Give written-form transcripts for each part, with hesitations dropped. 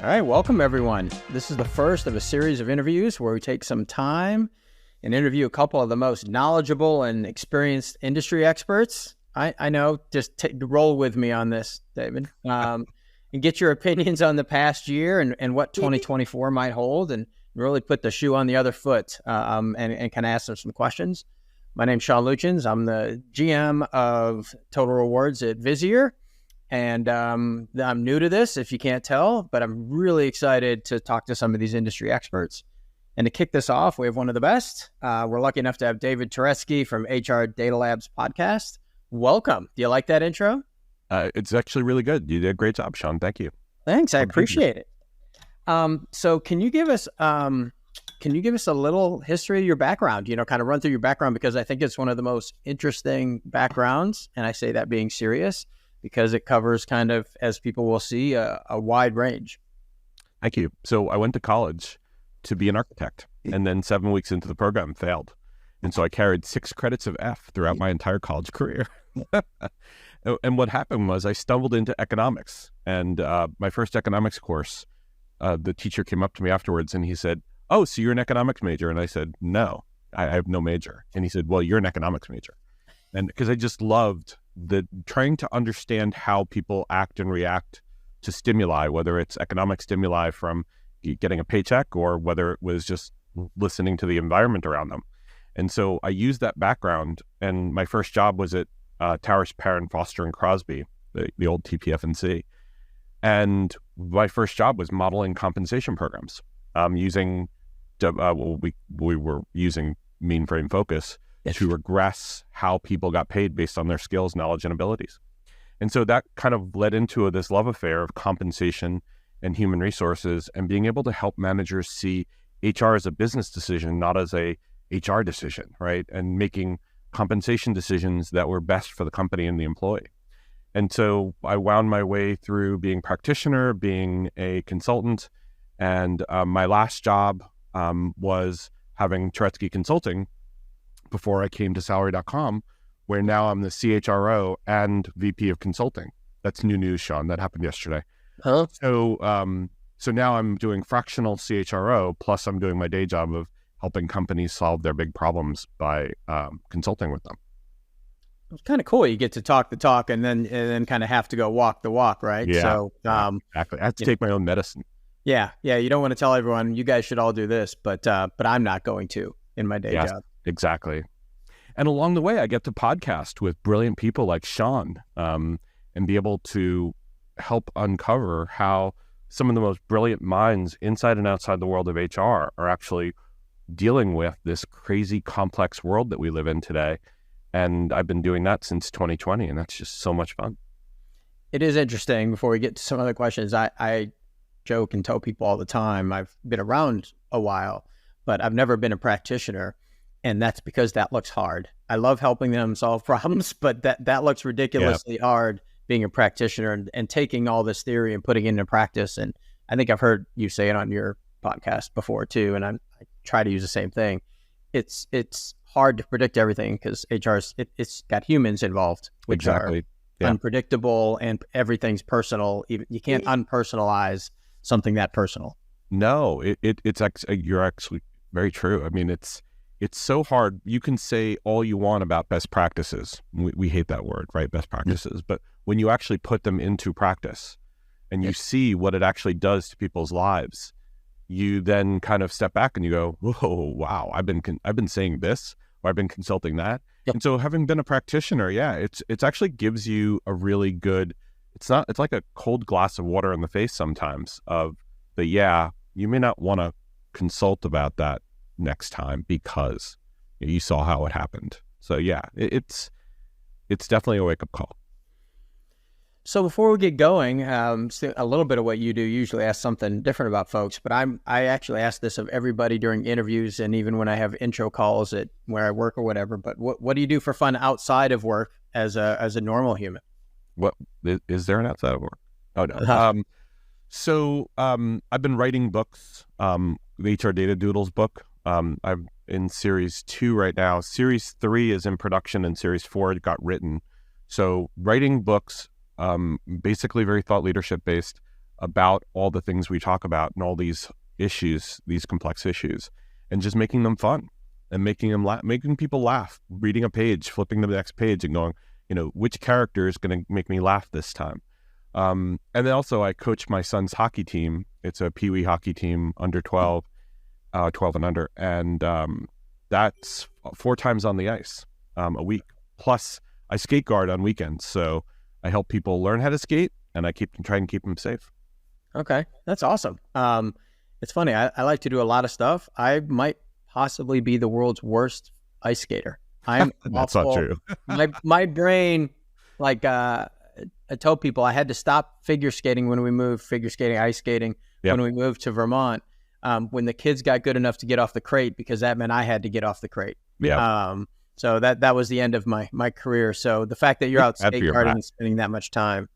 All right, welcome everyone. This is the first of a series of interviews where we take some time and interview a couple of the most knowledgeable and experienced industry experts. I know, just roll with me on this, David, and get your opinions on the past year and what 2024 might hold, and really put the shoe on the other foot and kind of ask them some questions. My name's Sean Luchins. I'm the GM of Total Rewards at Visier. And I'm new to this, if you can't tell, but I'm really excited to talk to some of these industry experts. And to kick this off, we have one of the best. We're lucky enough to have David Turetsky from HR Data Labs podcast. Welcome. Do you like that intro? It's actually really good. You did a great job, Sean. Thank you. Thanks. I appreciate it. So can you give us a little history of your background? Kind of run through your background, because I think it's one of the most interesting backgrounds. And I say that being serious, because it covers kind of, as people will see, a wide range. Thank you. So I went to college to be an architect, and then 7 weeks into the program failed. And so I carried 6 credits of F throughout my entire college career. And what happened was I stumbled into economics. And my first economics course, the teacher came up to me afterwards and he said, "Oh, so you're an economics major?" And I said, "No, I have no major." And he said, "Well, you're an economics major." And because I just loved trying to understand how people act and react to stimuli, whether it's economic stimuli from getting a paycheck or whether it was just listening to the environment around them. And so I used that background, and my first job was at Towers, Perrin, Foster and Crosby, the old TPF&C. And my first job was modeling compensation programs using, we were using mean frame focus to regress how people got paid based on their skills, knowledge, and abilities. And so that kind of led into this love affair of compensation and human resources, and being able to help managers see HR as a business decision, not as a HR decision, right? And making compensation decisions that were best for the company and the employee. And so I wound my way through being a practitioner, being a consultant, and my last job was having Turetsky Consulting before I came to salary.com, where now I'm the CHRO and VP of consulting. That's new news, Sean. That happened yesterday. Huh? So now I'm doing fractional CHRO, plus I'm doing my day job of helping companies solve their big problems by consulting with them. It's kind of cool. You get to talk the talk and then kind of have to go walk the walk, right? Yeah, So, exactly. I have to take my own medicine. Yeah. You don't want to tell everyone, you guys should all do this, but I'm not going to in my day job. Exactly. And along the way, I get to podcast with brilliant people like Sean and be able to help uncover how some of the most brilliant minds inside and outside the world of HR are actually dealing with this crazy complex world that we live in today. And I've been doing that since 2020, and that's just so much fun. It is interesting. Before we get to some other questions, I joke and tell people all the time, I've been around a while, but I've never been a practitioner. And that's because that looks hard. I love helping them solve problems, but that looks ridiculously hard, being a practitioner and taking all this theory and putting it into practice. And I think I've heard you say it on your podcast before too, and I try to use the same thing. It's hard to predict everything because it's got humans involved, which are unpredictable, and everything's personal. You can't unpersonalize something that personal. No, you're actually very true. I mean, it's so hard. You can say all you want about best practices. We hate that word, right? Best practices. But when you actually put them into practice and you see what it actually does to people's lives, you then kind of step back and you go, "Whoa, wow! I've been saying this, or I've been consulting that." And so, having been a practitioner, it's actually gives you a really good. It's like a cold glass of water in the face sometimes. You may not want to consult about that next time because you saw how it happened. So it's definitely a wake-up call. So before we get going, a little bit of what you do, usually ask something different about folks, but I actually ask this of everybody during interviews and even when I have intro calls at where I work or whatever. But what do you do for fun outside of work as a normal human? What is there an outside of work? Oh no. So I've been writing books. The HR Data Doodles book. I'm in series 2 right now. Series 3 is in production and series 4 got written. So writing books, basically very thought leadership based. about all the things we talk about and all these issues, these complex issues, and just making them fun and making people laugh, reading a page, flipping to the next page and going, which character is going to make me laugh this time? And then also I coach my son's hockey team. It's a Pee Wee hockey team, under 12, 12 and under. And that's 4 times on the ice a week. Plus I skate guard on weekends. So I help people learn how to skate and I try and keep them safe. Okay. That's awesome. It's funny. I like to do a lot of stuff. I might possibly be the world's worst ice skater. I'm That's awful. not true. my brain, like, I told people I had to stop figure skating when we moved, ice skating, Yep. when we moved to Vermont, when the kids got good enough to get off the crate, because that meant I had to get off the crate. Yeah. So that was the end of my career. So the fact that you're out Bad for your skateboarding back. and spending that much time.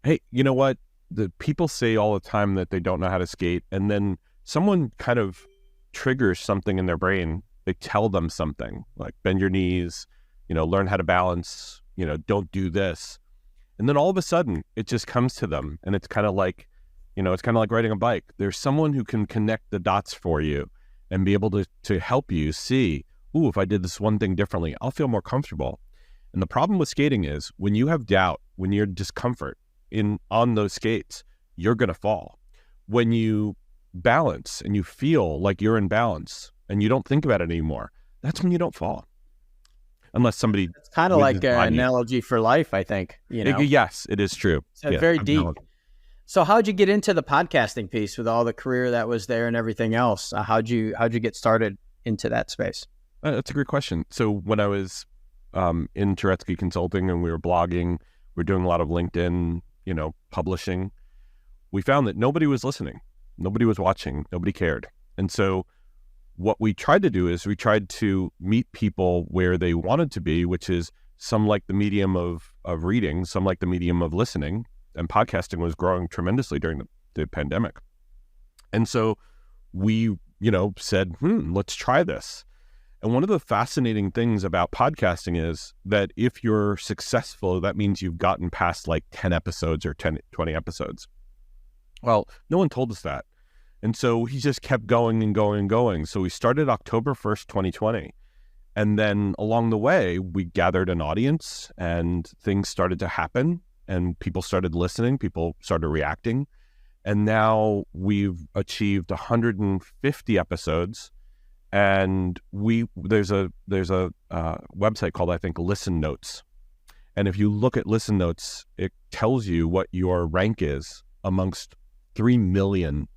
Hey, you know what? The people say all the time that they don't know how to skate, and then someone kind of triggers something in their brain. They tell them something like bend your knees, learn how to balance, don't do this. And then all of a sudden it just comes to them, and it's kind of like, riding a bike. There's someone who can connect the dots for you and be able to help you see, ooh, if I did this one thing differently, I'll feel more comfortable. And the problem with skating is when you have doubt, when you're discomfort on those skates, you're going to fall. When you balance and you feel like you're in balance and you don't think about it anymore, that's when you don't fall. Unless somebody... It's kind of like an analogy for life, I think. Yes, it is true. It's very deep. So how'd you get into the podcasting piece with all the career that was there and everything else? How'd you get started into that space? That's a great question. So when I was in Turetsky Consulting and we were blogging, we were doing a lot of LinkedIn, publishing, we found that nobody was listening. Nobody was watching. Nobody cared. And so what we tried to do is we tried to meet people where they wanted to be, which is some like the medium of reading, some like the medium of listening. And podcasting was growing tremendously during the pandemic. And so we, said, let's try this. And one of the fascinating things about podcasting is that if you're successful, that means you've gotten past like 10 episodes or 20 episodes. Well, no one told us that. And so he just kept going and going and going. So we started October 1st, 2020. And then along the way, we gathered an audience and things started to happen and people started listening, people started reacting. And now we've achieved 150 episodes. And there's a website called, I think, Listen Notes. And if you look at Listen Notes, it tells you what your rank is amongst 3 million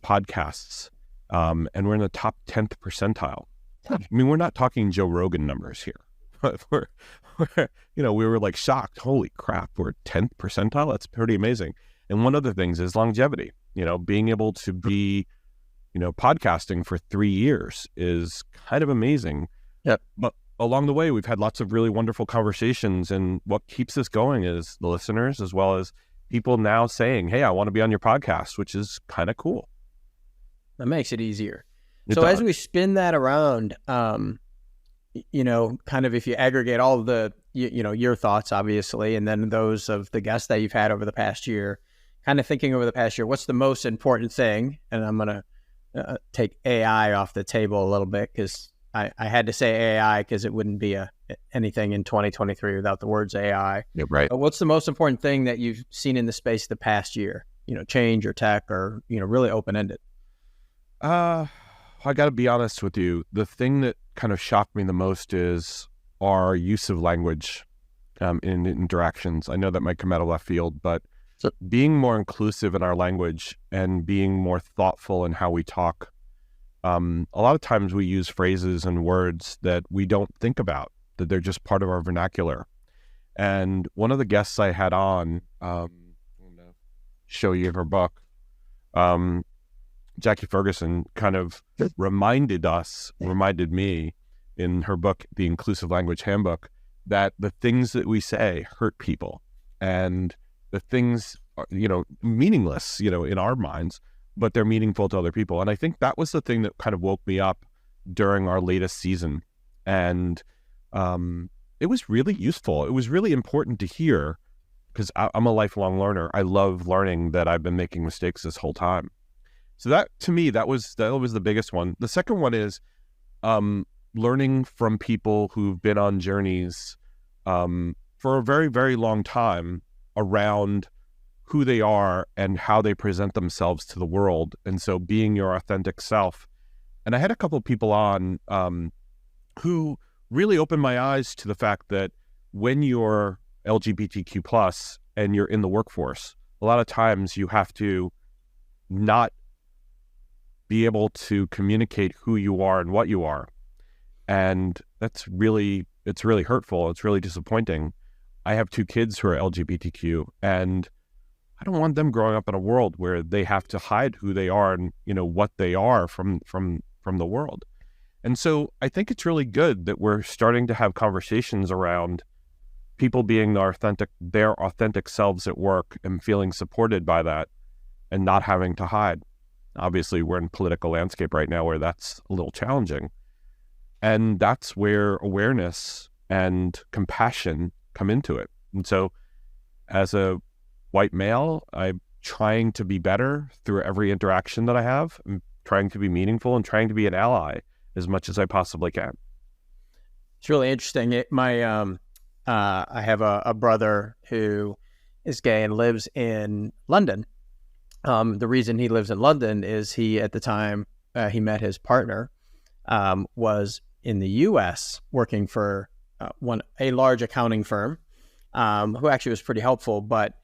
podcasts. And we're in the top 10th percentile. I mean, we're not talking Joe Rogan numbers here. We were like shocked. Holy crap, we're 10th percentile? That's pretty amazing. And one of the things is longevity. Being able to be podcasting for 3 years is kind of amazing. Yep. But along the way, we've had lots of really wonderful conversations. And what keeps us going is the listeners, as well as people now saying, hey, I want to be on your podcast, which is kind of cool. That makes it easier. As we spin that around, kind of if you aggregate all of the, your thoughts, obviously, and then those of the guests that you've had over the past year, kind of thinking over the past year, what's the most important thing? And I'm going to take AI off the table a little bit because I had to say AI because it wouldn't be anything in 2023 without the words AI. Yeah, right. But what's the most important thing that you've seen in the space the past year? Change or tech or, really open-ended? I got to be honest with you. The thing that kind of shocked me the most is our use of language in interactions. I know that might come out of left field, but being more inclusive in our language and being more thoughtful in how we talk. A lot of times we use phrases and words that we don't think about, that they're just part of our vernacular. And one of the guests I had on, I'm going to show you her book, Jackie Ferguson, kind of reminded me in her book, The Inclusive Language Handbook, that the things that we say hurt people and the things are, meaningless, in our minds, but they're meaningful to other people. And I think that was the thing that kind of woke me up during our latest season. And it was really useful. It was really important to hear because I'm a lifelong learner. I love learning that I've been making mistakes this whole time. So that, to me, that was the biggest one. The second one is learning from people who've been on journeys for a very, very long time around who they are and how they present themselves to the world. And so being your authentic self. And I had a couple of people on who really opened my eyes to the fact that when you're LGBTQ plus and you're in the workforce, a lot of times you have to not be able to communicate who you are and what you are. And it's really hurtful. It's really disappointing. I have 2 kids who are LGBTQ, and I don't want them growing up in a world where they have to hide who they are and, what they are from the world. And so I think it's really good that we're starting to have conversations around people being their authentic selves at work and feeling supported by that and not having to hide. Obviously, we're in a political landscape right now where that's a little challenging. And that's where awareness and compassion come into it. And so as a white male, I'm trying to be better through every interaction that I have. I'm trying to be meaningful and trying to be an ally as much as I possibly can. It's really interesting. I have a brother who is gay and lives in London. The reason he lives in London is at the time he met his partner, was in the U.S. working for a large accounting firm, who actually was pretty helpful, but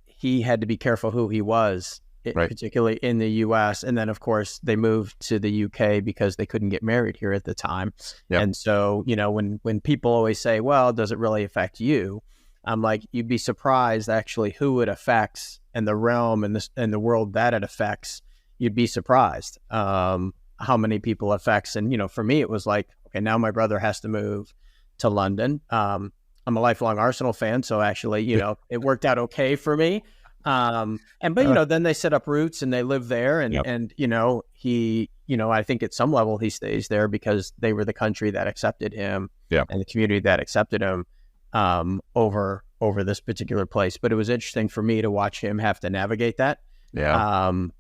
he had to be careful who he was, right, particularly in the U.S. And then, of course, they moved to the U.K. because they couldn't get married here at the time. Yep. And so, when people always say, well, does it really affect you? I'm like, you'd be surprised actually who it affects and the realm and the world that it affects. You'd be surprised how many people it affects. And, for me, it was like, okay, now my brother has to move to London. I'm a lifelong Arsenal fan, so actually, it worked out okay for me. But then they set up roots and they live there, and yep. And he, I think at some level he stays there because they were the country that accepted him, yep, and the community that accepted him over this particular place. But it was interesting for me to watch him have to navigate that,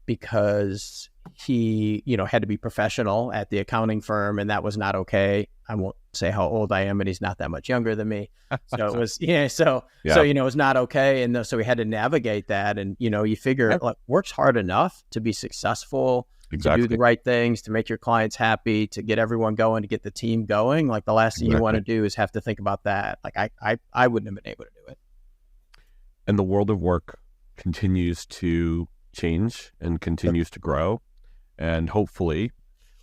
because he, had to be professional at the accounting firm, and that was not okay. I won't say how old I am, but he's not that much younger than me. So it was, so it's not okay. And so we had to navigate that. And, you figure like, work's hard enough to be successful, exactly, to do the right things, to make your clients happy, to get everyone going, to get the team going. Like the last thing you want to do is have to think about that. Like I wouldn't have been able to do it. And the world of work continues to change and continues to grow. And hopefully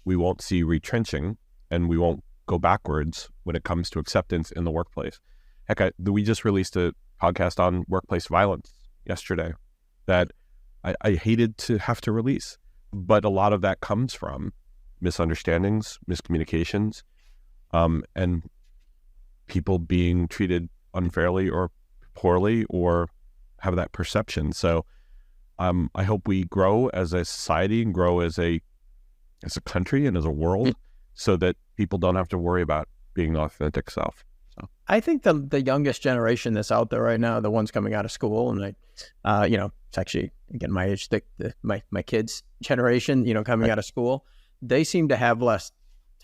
we won't see retrenching and we won't go backwards when it comes to acceptance in the workplace. Heck, we just released a podcast on workplace violence yesterday that I hated to have to release. But a lot of that comes from misunderstandings, miscommunications, and people being treated unfairly or poorly or have that perception. So I hope we grow as a society and grow as a country and as a world so that people don't have to worry about being authentic self. So I think the youngest generation that's out there right now, the ones coming out of school, and it's actually, again, my age, my kids' generation, coming out of school, they seem to have less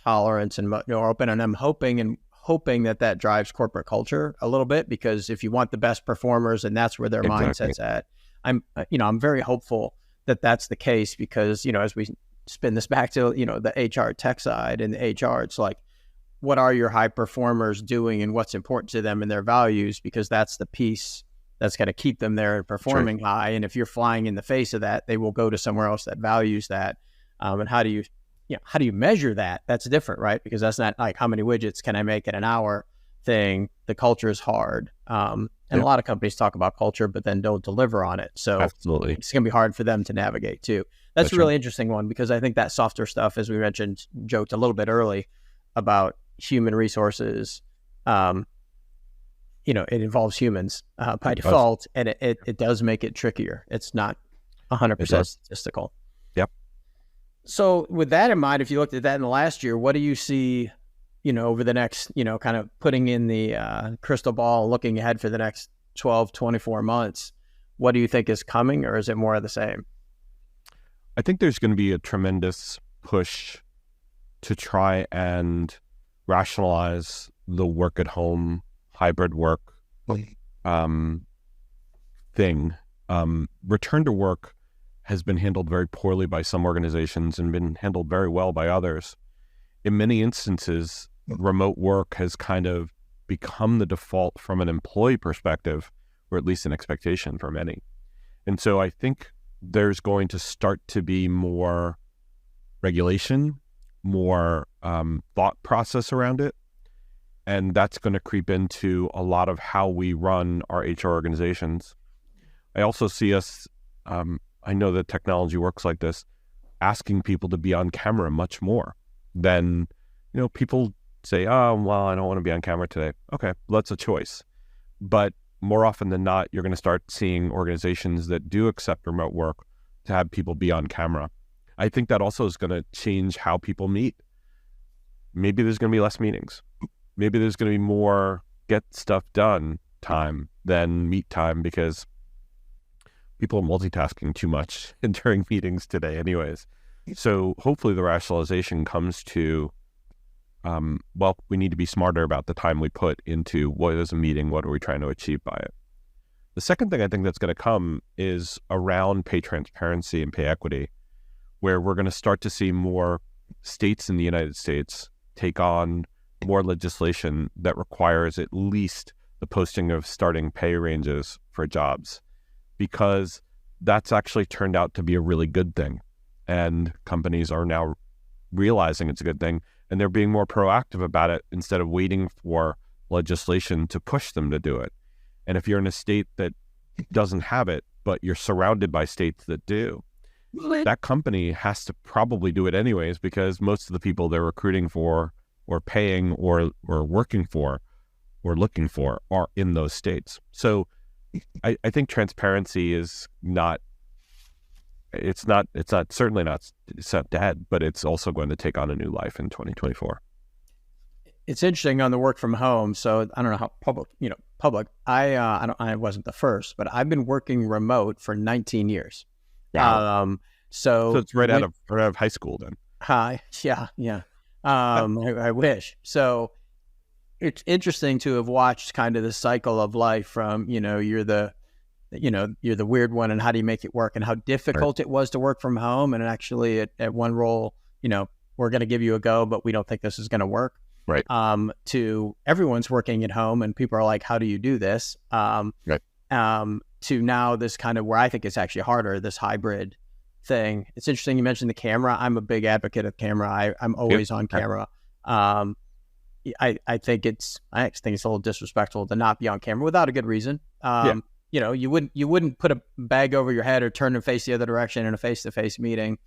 tolerance and more open. And I'm hoping that drives corporate culture a little bit, because if you want the best performers and that's where their mindset's at, I'm very hopeful that that's the case, because, as we spin this back to, the HR tech side and the HR, it's like, what are your high performers doing and what's important to them and their values? Because that's the piece that's going to keep them there and performing high. And if you're flying in the face of that, they will go to somewhere else that values that. And how do you measure that? That's different, right? Because that's not like how many widgets can I make in an hour thing. The culture is hard. And a lot of companies talk about culture, but then don't deliver on it. So absolutely, it's going to be hard for them to navigate too. That's a really interesting one, because I think that softer stuff, as we mentioned, joked a little bit early about human resources, it involves humans by default, and it does make it trickier. It's not 100% statistical. Yep. So with that in mind, if you looked at that in the last year, what do you see, over the next, kind of putting in the crystal ball, looking ahead for the next 12, 24 months. What do you think is coming, or is it more of the same? I think there's going to be a tremendous push to try and rationalize the work at home, hybrid work thing. Return to work has been handled very poorly by some organizations and been handled very well by others. In many instances, remote work has kind of become the default from an employee perspective, or at least an expectation for many. And so I think there's going to start to be more regulation, more thought process around it. And that's going to creep into a lot of how we run our HR organizations. I also see us, I know that technology works like this, asking people to be on camera much more than, people say, oh, well, I don't want to be on camera today. Okay, well, that's a choice. But more often than not, you're going to start seeing organizations that do accept remote work to have people be on camera. I think that also is going to change how people meet. Maybe there's going to be less meetings. Maybe there's going to be more get stuff done time than meet time, because people are multitasking too much during meetings today anyways. So hopefully the rationalization comes to, we need to be smarter about the time we put into what is a meeting, what are we trying to achieve by it. The second thing I think that's going to come is around pay transparency and pay equity, where we're going to start to see more states in the United States take on more legislation that requires at least the posting of starting pay ranges for jobs, because that's actually turned out to be a really good thing. And companies are now realizing it's a good thing, and they're being more proactive about it instead of waiting for legislation to push them to do it. And if you're in a state that doesn't have it, but you're surrounded by states that do, that company has to probably do it anyways, because most of the people they're recruiting for or paying or working for or looking for are in those states. So I think transparency is certainly not dead, but it's also going to take on a new life in 2024. It's interesting on the work from home. So I don't know how public, I wasn't the first, but I've been working remote for 19 years. Wow. So it's right out of high school then. Yeah. I wish. So it's interesting to have watched kind of the cycle of life from, you're the weird one, and how do you make it work, and how difficult it was to work from home. And actually at one role, we're going to give you a go, but we don't think this is going to work. Right. To everyone's working at home and people are like, how do you do this? Right. To now this kind of where I think it's actually harder, this hybrid thing. It's interesting you mentioned the camera. I'm a big advocate of camera. I'm always on camera. I think it's a little disrespectful to not be on camera without a good reason. You wouldn't put a bag over your head or turn and face the other direction in a face-to-face meeting.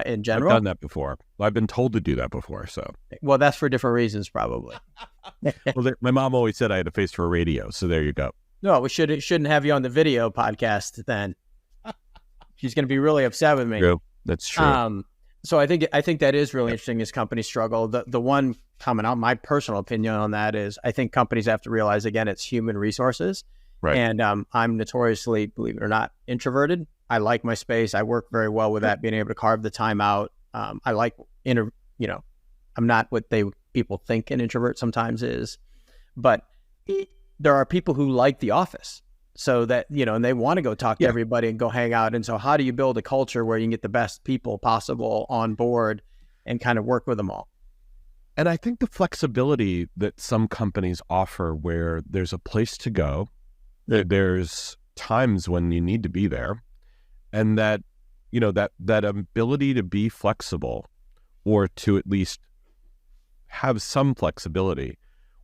In general, I've done that before. I've been told to do that before. So, well, that's for different reasons, probably. Well, my mom always said I had a face for a radio. So there you go. No, we shouldn't have you on the video podcast then. She's going to be really upset with me. True. That's true. So I think that is really interesting as companies struggle. The one comment on my personal opinion on that is I think companies have to realize, again, it's human resources. Right. And I'm notoriously, believe it or not, introverted. I like my space. I work very well with that, being able to carve the time out. I like, I'm not what people think an introvert sometimes is, but there are people who like the office. So that, and they want to go talk to everybody and go hang out. And so how do you build a culture where you can get the best people possible on board and kind of work with them all? And I think the flexibility that some companies offer, where there's a place to go, there's times when you need to be there, and that, that ability to be flexible, or to at least have some flexibility,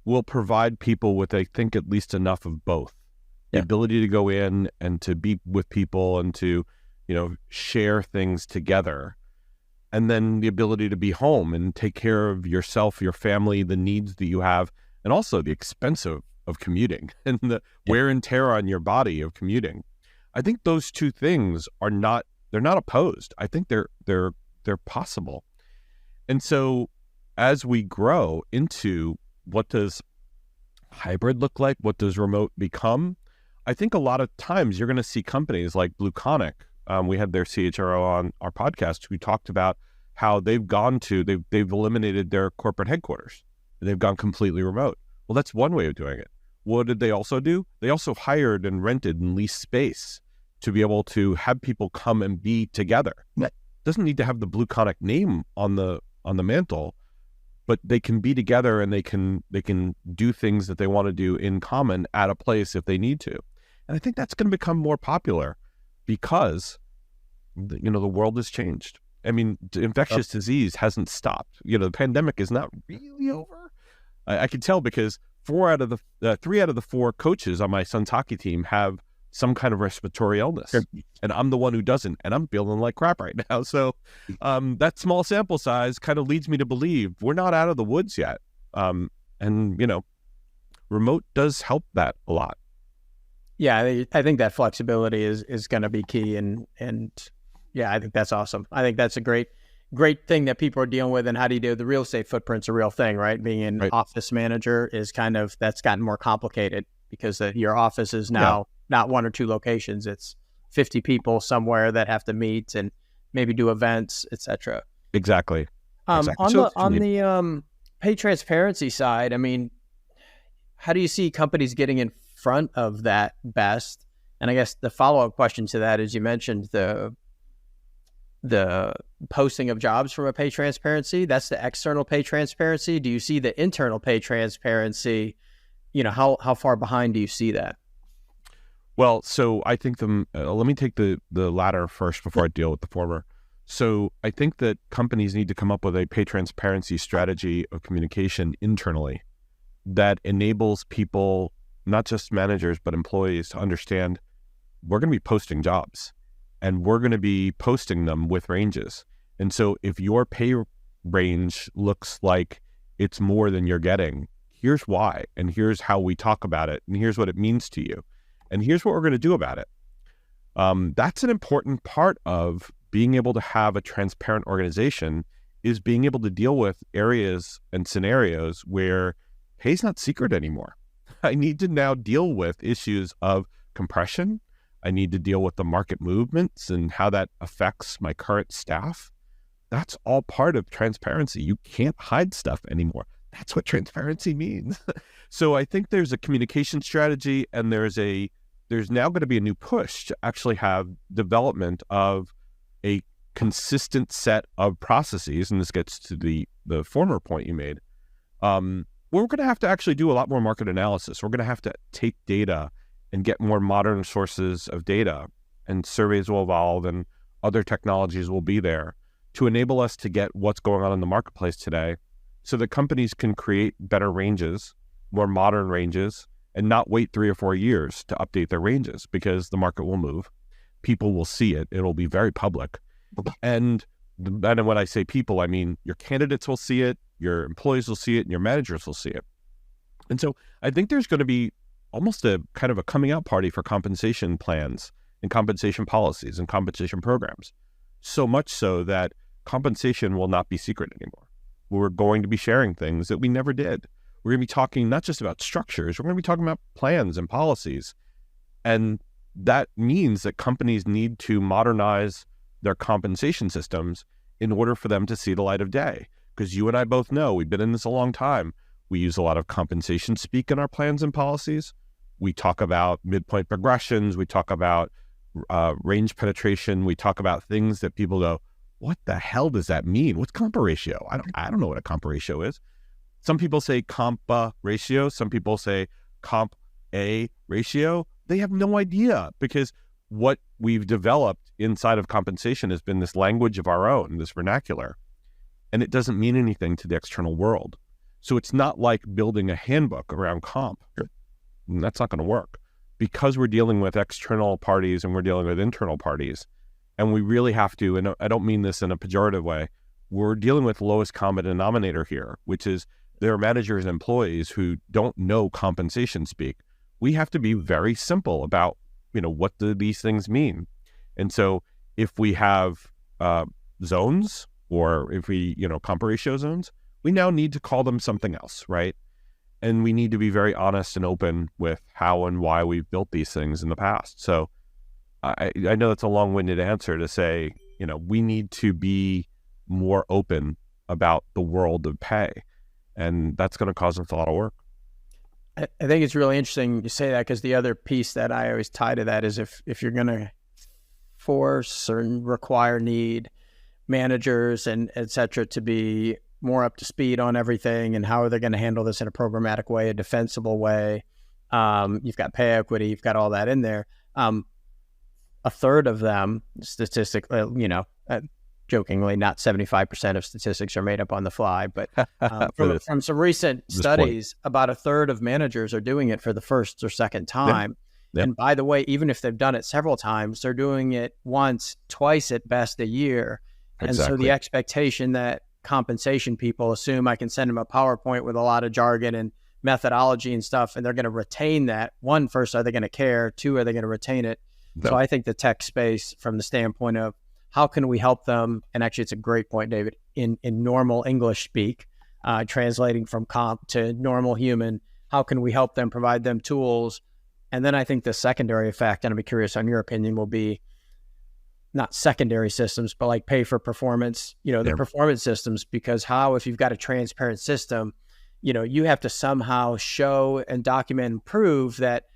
will provide people with, I think, at least enough of both. The ability to go in and to be with people and to, share things together. And then the ability to be home and take care of yourself, your family, the needs that you have, and also the expense of commuting and the wear and tear on your body of commuting. I think those two things they're not opposed. I think they're possible. And so as we grow into what does hybrid look like, what does remote become, I think a lot of times you're going to see companies like Blue Conic. We had their CHRO on our podcast who talked about how they've eliminated their corporate headquarters. They've gone completely remote. Well, that's one way of doing it. What did they also do? They also hired and rented and leased space to be able to have people come and be together. It doesn't need to have the Blue Conic name on the mantle, but they can be together and they can do things that they want to do in common at a place if they need to. And I think that's going to become more popular because, the world has changed. I mean, infectious disease hasn't stopped. The pandemic is not really over. I can tell because 3 out of the 4 coaches on my son's hockey team have some kind of respiratory illness, and I'm the one who doesn't, and I'm feeling like crap right now. So that small sample size kind of leads me to believe we're not out of the woods yet. And remote does help that a lot. Yeah, I think that flexibility is going to be key, and yeah, I think that's awesome. I think that's a great thing that people are dealing with. And how do you do the real estate footprint's a real thing, right? Being an office manager is that's gotten more complicated because your office is now not 1 or 2 locations. It's 50 people somewhere that have to meet and maybe do events, etc. Exactly. On the pay transparency side, I mean, how do you see companies getting in front of that best? And I guess the follow-up question to that is, you mentioned the posting of jobs from a pay transparency. That's the external pay transparency. Do you see the internal pay transparency? How far behind do you see that? Well, so I think let me take the latter first before I deal with the former. So I think that companies need to come up with a pay transparency strategy of communication internally that enables people, not just managers, but employees, to understand we're going to be posting jobs and we're going to be posting them with ranges. And so if your pay range looks like it's more than you're getting, here's why, and here's how we talk about it, and here's what it means to you, and here's what we're going to do about it. That's an important part of being able to have a transparent organization, is being able to deal with areas and scenarios where pay's not secret anymore. I need to now deal with issues of compression. I need to deal with the market movements and how that affects my current staff. That's all part of transparency. You can't hide stuff anymore. That's what transparency means. So I think there's a communication strategy, and there's now going to be a new push to actually have development of a consistent set of processes. And this gets to the former point you made. We're going to have to actually do a lot more market analysis. We're going to have to take data and get more modern sources of data, and surveys will evolve and other technologies will be there to enable us to get what's going on in the marketplace today, so that companies can create better ranges, more modern ranges, and not wait 3 or 4 years to update their ranges, because the market will move. People will see it. It'll be very public. And when I say people, I mean your candidates will see it, your employees will see it, and your managers will see it. And so I think there's going to be almost a kind of a coming out party for compensation plans and compensation policies and compensation programs. So much so that compensation will not be secret anymore. We're going to be sharing things that we never did. We're going to be talking not just about structures, we're going to be talking about plans and policies. And that means that companies need to modernize their compensation systems in order for them to see the light of day. Because you and I both know, we've been in this a long time. We use a lot of compensation speak in our plans and policies. We talk about midpoint progressions. We talk about range penetration. We talk about things that people go, what the hell does that mean? What's compa ratio? I don't know what a compa ratio is. Some people say compa ratio. Some people say comp A ratio. They have no idea, because what we've developed inside of compensation has been this language of our own, this vernacular, and it doesn't mean anything to the external world. So it's not like building a handbook around comp. That's not going to work, because we're dealing with external parties and we're dealing with internal parties. And we really have to, and I don't mean this in a pejorative way, we're dealing with lowest common denominator here, which is there are managers and employees who don't know compensation speak. We have to be very simple about, what do these things mean? And so if we have zones, or if we, compa ratio zones, we now need to call them something else, right? And we need to be very honest and open with how and why we've built these things in the past. So I know that's a long-winded answer to say, we need to be more open about the world of pay. And that's going to cause us a lot of work. I think it's really interesting you say that, because the other piece that I always tie to that is if you're going to force or require, need managers and et cetera to be more up to speed on everything and how are they going to handle this in a programmatic way, a defensible way. You've got pay equity, you've got all that in there. A third of them, statistically, jokingly, not 75% of statistics are made up on the fly, but from some recent studies, about a third of managers are doing it for the first or second time. Yep. And by the way, even if they've done it several times, they're doing it once, twice at best a year. Exactly. And so the expectation that compensation people assume I can send them a PowerPoint with a lot of jargon and methodology and stuff, and they're going to retain that. One, first, are they going to care? Two, are they going to retain it? No. So I think the tech space, from the standpoint of how can we help them, and actually it's a great point, David, in normal English speak, translating from comp to normal human, how can we help them, provide them tools? And then I think the secondary effect, and I'd be curious on your opinion, will be not secondary systems, but like pay for performance, the performance systems, because if you've got a transparent system, you have to somehow show and document and prove that,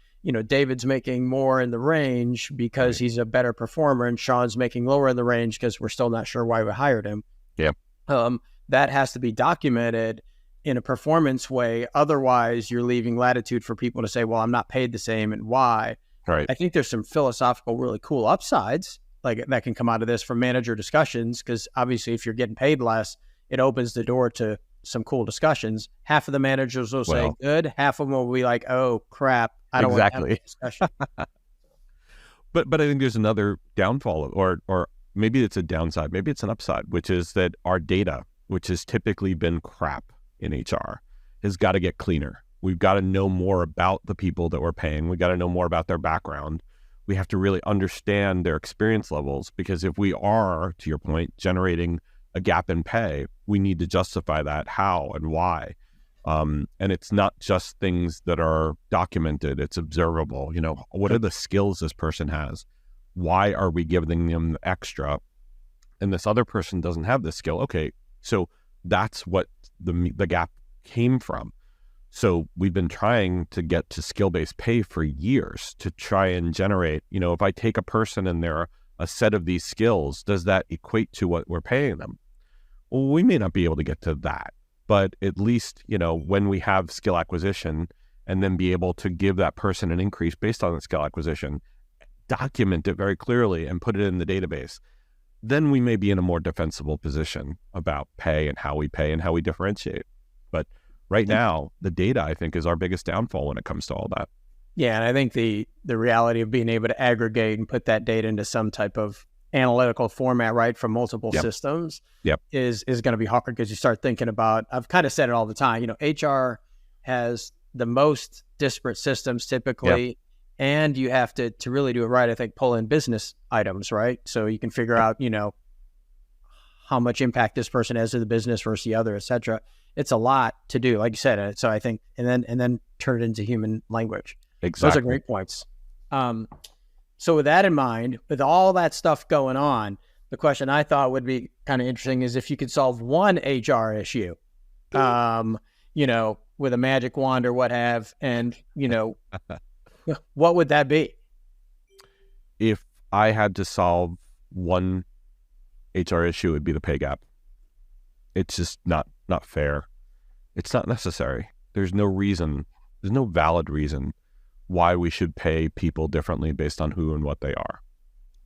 David's making more in the range because he's a better performer, and Sean's making lower in the range because we're still not sure why we hired him. Yeah. That has to be documented in a performance way. Otherwise, you're leaving latitude for people to say, well, I'm not paid the same, and why. Right. I think there's some philosophical, really cool upsides like that can come out of this from manager discussions, because obviously if you're getting paid less, it opens the door to some cool discussions. Half of the managers will say good, half of them will be like, oh crap, I don't want to have a discussion. But I think there's another downfall, or maybe it's a downside, maybe it's an upside, which is that our data, which has typically been crap in HR, has got to get cleaner. We've got to know more about the people that we're paying. We've got to know more about their background. We have to really understand their experience levels, because if we are, to your point, generating a gap in pay, we need to justify that, how and why. And it's not just things that are documented, it's observable. What are the skills this person has? Why are we giving them the extra? And this other person doesn't have this skill. Okay, so that's what the gap came from. So we've been trying to get to skill-based pay for years to try and generate, if I take a person and they're a set of these skills, does that equate to what we're paying them? Well, we may not be able to get to that, but at least, when we have skill acquisition and then be able to give that person an increase based on the skill acquisition, document it very clearly and put it in the database, then we may be in a more defensible position about pay and how we pay and how we differentiate. But right now, the data, I think, is our biggest downfall when it comes to all that. Yeah, and I think the reality of being able to aggregate and put that data into some type of analytical format, right, from multiple systems is going to be hard, because you start thinking about, I've kind of said it all the time, HR has the most disparate systems typically, and you have to really do it right, I think, pull in business items, right? So you can figure out, how much impact this person has to the business versus the other, et cetera. It's a lot to do, like you said. So I think, and then turn it into human language. Exactly. Those are great points. So with that in mind, with all that stuff going on, the question I thought would be kind of interesting is if you could solve one HR issue, with a magic wand or what have, and, what would that be? If I had to solve one HR issue, it would be the pay gap. It's just not fair. It's not necessary. There's no valid reason why we should pay people differently based on who and what they are.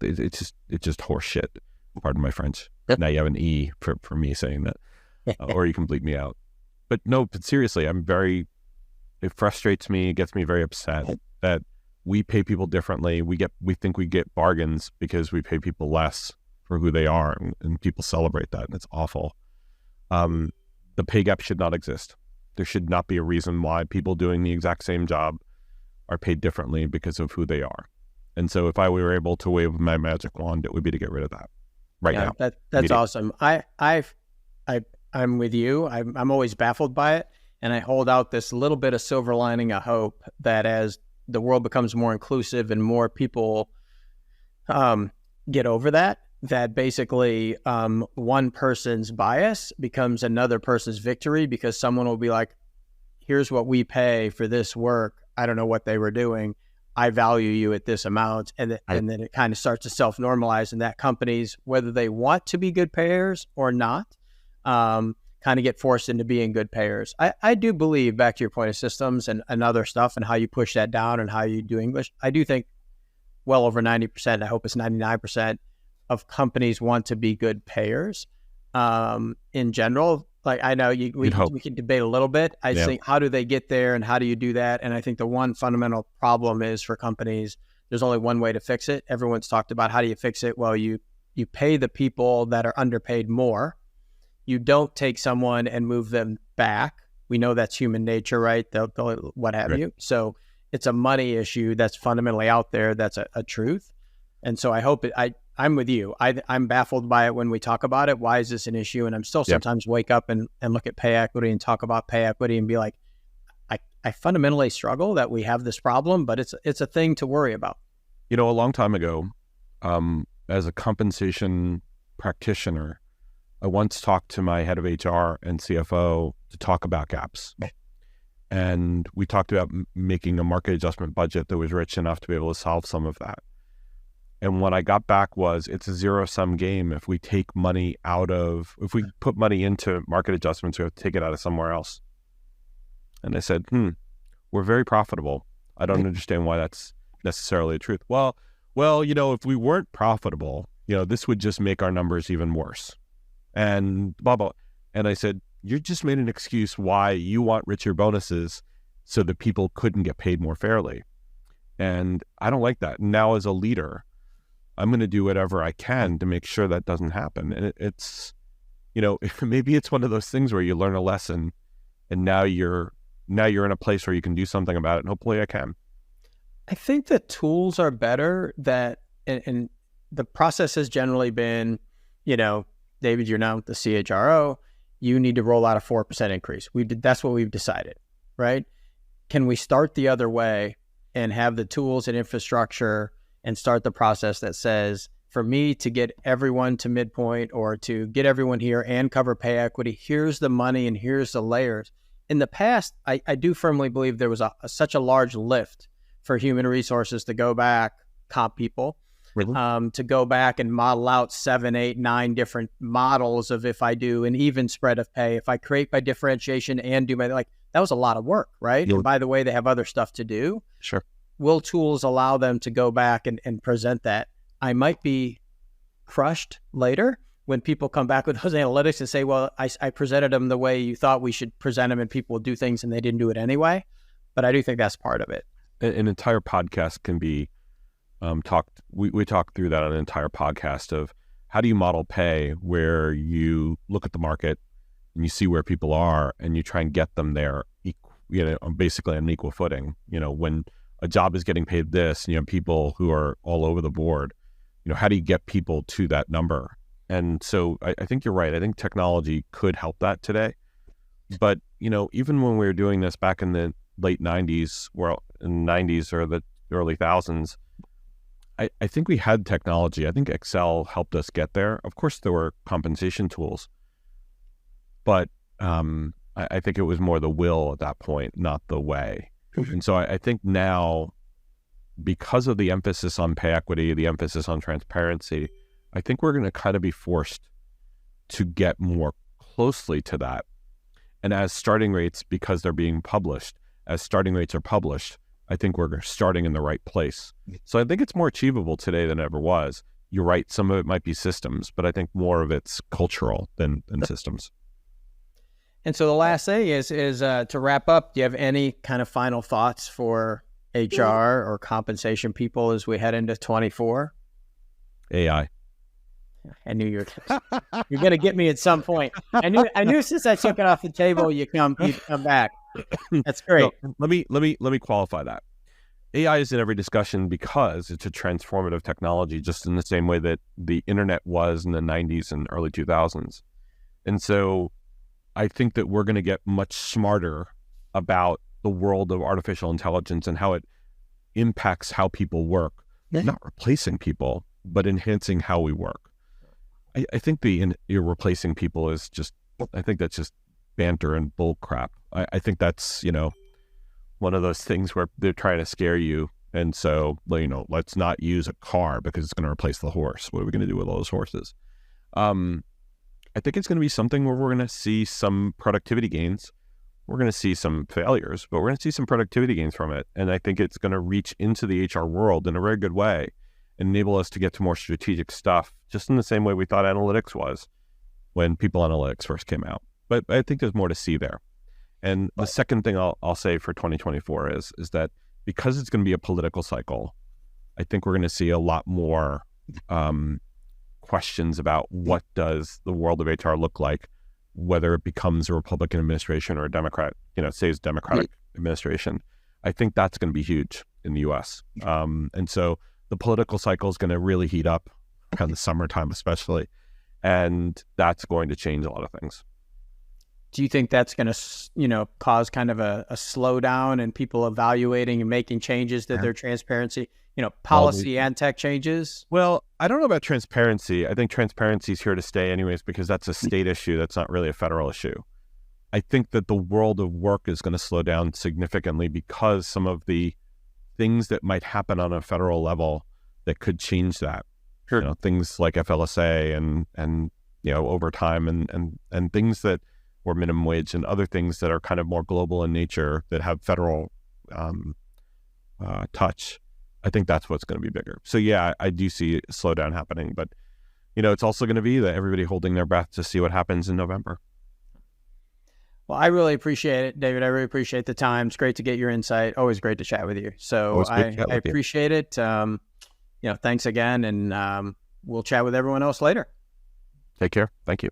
It's just horse shit. Pardon my French. Now you have an E for me saying that, or you can bleep me out. But seriously, it frustrates me. It gets me very upset that we pay people differently. We think we get bargains because we pay people less for who they are, and people celebrate that, and it's awful. The pay gap should not exist. There should not be a reason why people doing the exact same job are paid differently because of who they are. And so if I were able to wave my magic wand, it would be to get rid of that now. That's awesome. I'm with you. I'm always baffled by it. And I hold out this little bit of silver lining of hope that as the world becomes more inclusive and more people get over that basically one person's bias becomes another person's victory, because someone will be like, here's what we pay for this work. I don't know what they were doing. I value you at this amount. And then it kind of starts to self-normalize, and that companies, whether they want to be good payers or not, kind of get forced into being good payers. I do believe, back to your point of systems and other stuff and how you push that down and how you do English, I do think well over 90%, I hope it's 99% of companies want to be good payers in general. Like, I know we can debate a little bit. I think, how do they get there and how do you do that? And I think the one fundamental problem is, for companies, there's only one way to fix it. Everyone's talked about, how do you fix it? Well, you pay the people that are underpaid more. You don't take someone and move them back. We know that's human nature, right? They'll what have you. So it's a money issue that's fundamentally out there. That's a truth. And so I hope I'm with you. I'm baffled by it when we talk about it. Why is this an issue? And I'm still sometimes wake up and look at pay equity and talk about pay equity and be like, I fundamentally struggle that we have this problem, but it's a thing to worry about. A long time ago, as a compensation practitioner, I once talked to my head of HR and CFO to talk about gaps. And we talked about making a market adjustment budget that was rich enough to be able to solve some of that. And what I got back was, it's a zero-sum game. If we put money into market adjustments, we have to take it out of somewhere else. And I said, we're very profitable. I don't understand why that's necessarily the truth. Well, if we weren't profitable, this would just make our numbers even worse. And blah, blah. And I said, you just made an excuse why you want richer bonuses so that people couldn't get paid more fairly. And I don't like that. Now, as a leader, I'm going to do whatever I can to make sure that doesn't happen. And it's, maybe it's one of those things where you learn a lesson and now you're in a place where you can do something about it. And hopefully I can. I think the tools are better and the process has generally been, David, you're now the CHRO. You need to roll out a 4% increase. That's what we've decided, right? Can we start the other way and have the tools and infrastructure and start the process that says, for me to get everyone to midpoint or to get everyone here and cover pay equity, here's the money and here's the layers. In the past, I do firmly believe there was such a large lift for human resources to go back, comp people, to go back and model out 7, 8, 9 different models of, if I do an even spread of pay, if I create by differentiation and do that was a lot of work, right? And by the way, they have other stuff to do. Sure. Will tools allow them to go back and present that? I might be crushed later when people come back with those analytics and say, well, I presented them the way you thought we should present them and people will do things and they didn't do it anyway. But I do think that's part of it. An entire podcast can be we talked through that on an entire podcast of how do you model pay, where you look at the market and you see where people are and you try and get them there, basically on an equal footing. When a job is getting paid this, people who are all over the board, how do you get people to that number? And so I think you're right. I think technology could help that today. But, even when we were doing this back in the late 90s, or the early thousands, I think we had technology. I think Excel helped us get there. Of course, there were compensation tools, but I think it was more the will at that point, not the way. And so I think now, because of the emphasis on pay equity, the emphasis on transparency, I think we're going to kind of be forced to get more closely to that. And as starting rates, because they're being published, as starting rates are published, I think we're starting in the right place. So I think it's more achievable today than it ever was. You're right, some of it might be systems, but I think more of it's cultural than systems. And so the last thing is to wrap up, do you have any kind of final thoughts for HR or compensation people as we head into 24? AI. I knew you're going to get me at some point. I knew since I took it off the table, you'd come back. That's great. So let me qualify that. AI is in every discussion because it's a transformative technology, just in the same way that the internet was in the 90s and early 2000s. And so I think that we're going to get much smarter about the world of artificial intelligence and how it impacts how people work, not replacing people, but enhancing how we work. I think you're replacing people is just, I think that's just banter and bull crap. I think that's, one of those things where they're trying to scare you. And so, let's not use a car because it's going to replace the horse. What are we going to do with all those horses? I think it's going to be something where we're going to see some productivity gains. We're going to see some failures, but we're going to see some productivity gains from it. And I think it's going to reach into the HR world in a very good way and enable us to get to more strategic stuff, just in the same way we thought analytics was when people analytics first came out. But I think there's more to see there. And the second thing I'll say for 2024 is that because it's going to be a political cycle, I think we're going to see a lot more questions about what does the world of HR look like, whether it becomes a Republican administration or a Democrat, stays Democratic administration. I think that's going to be huge in the U.S. And so the political cycle is going to really heat up around the summertime, especially, and that's going to change a lot of things. Do you think that's going to, cause kind of a slowdown in people evaluating and making changes to their transparency, policy and tech changes? Well, I don't know about transparency. I think transparency is here to stay anyways, because that's a state issue. That's not really a federal issue. I think that the world of work is going to slow down significantly because some of the things that might happen on a federal level that could change that. Sure. Things like FLSA and overtime and things that, or minimum wage and other things that are kind of more global in nature that have federal touch. I think that's what's going to be bigger. So yeah, I do see a slowdown happening, but it's also going to be that everybody holding their breath to see what happens in November. Well, I really appreciate it, David. I really appreciate the time. It's great to get your insight. Always great to chat with you. So I appreciate it. Thanks again, and we'll chat with everyone else later. Take care. Thank you.